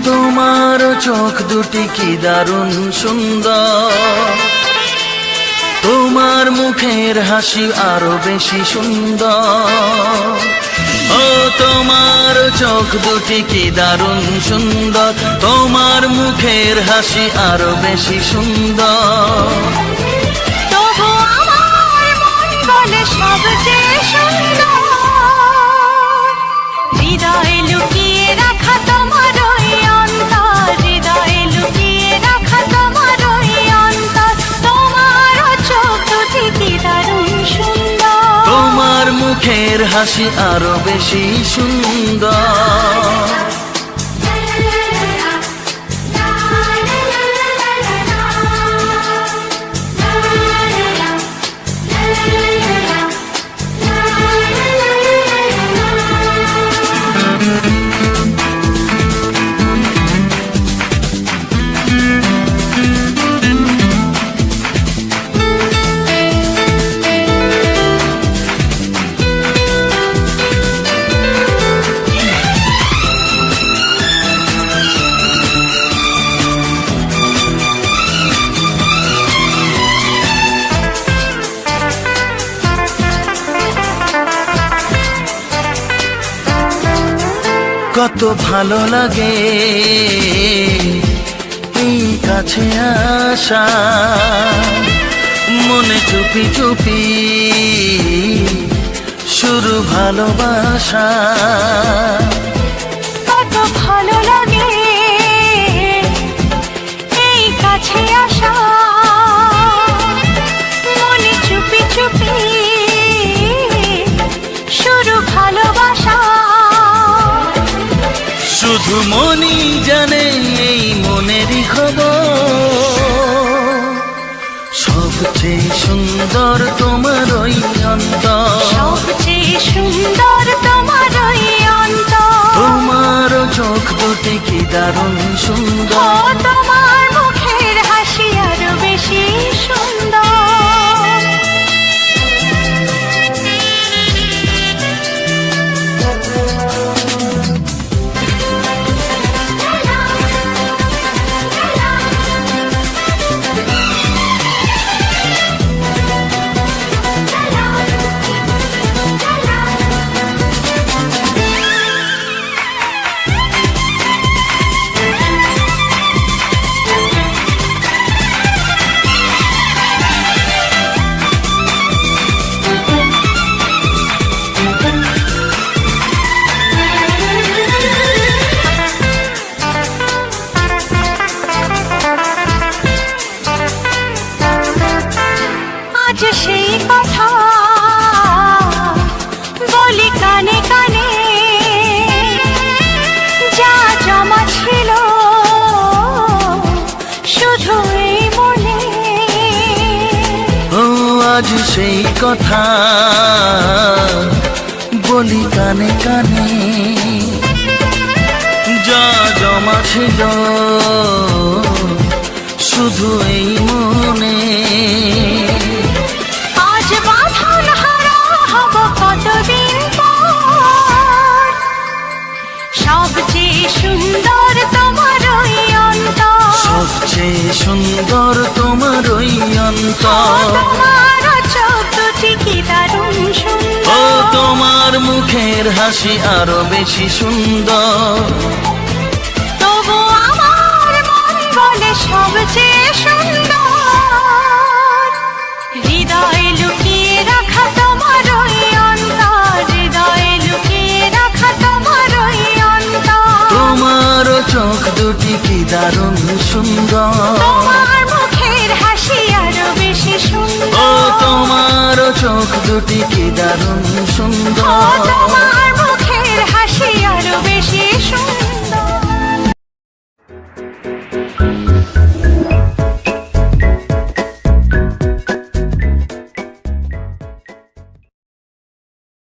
তোমার চোখ দুটি কি দারুণ সুন্দর, তোমার মুখের হাসি আরো বেশি সুন্দর। ও তোমার চোখ দুটি কি দারুণ সুন্দর, তোমার মুখের হাসি আরো বেশি সুন্দর। তবু আমার মন বলে সবচেয়ে সুন্দর, হৃদয়ে লুকিয়ে রাখা তোমার ওই অন্তর, হৃদয়ে লুকিয়ে রাখা তোমার ওই অন্তর। তোমার চোখ দুটি কি দারুণ সুন্দর, তোমার মুখের হাসি আরো বেশি সুন্দর। কত ভালো লাগে এই কাছে আসা, মনে চুপি চুপি শুরু ভালোবাসা। কত ভালো লাগে এই কাছে আসা, মনে চুপি চুপি শুরু ভালোবাসা। শুধু মনই জানে এই মনেরই খবর, সবচেয়ে সুন্দর তোমার ওই অন্তর, সবচেয়ে সুন্দর তোমার ওই অন্তর। তোমার চোখ দুটি কি দারুণ ও সুন্দর, তোমার মুখের হাসি আরো বেশি সুন্দর। আজ সেই কথা বলি কানে কানে, যা জমা ছিল শুধু এই মনে। ও আজ সেই কথা বলি কানে কানে, যা জমা ছিল শুধু এই মনে। আজ বাঁধন হারা হব কতদিন পর, সবচেয়ে সুন্দর তোমার ওই অন্তর, সবচেয়ে সুন্দর তোমার ওই অন্তর। তোমার চোখ দুটি কি দারুণ ও সুন্দর, তোমার মুখের হাসি আরো বেশি সুন্দর। তবু আমার মন বলে সবচেয়ে সুন্দর, হৃদয়ে লুকিয়ে রাখা তোমার ওই অন্তর, হৃদয়ে লুকিয়ে রাখা তোমার ওই অন্তর। তোমার চোখ দুটি কি দারুণ সুন্দর, তোমার মুখের হাসি আরো বেশি ও সুন্দর, তোমার চোখ দুটি কি দারুণ ও সুন্দর। তোমার মুখের হাসি আরো বেশি সুন্দর।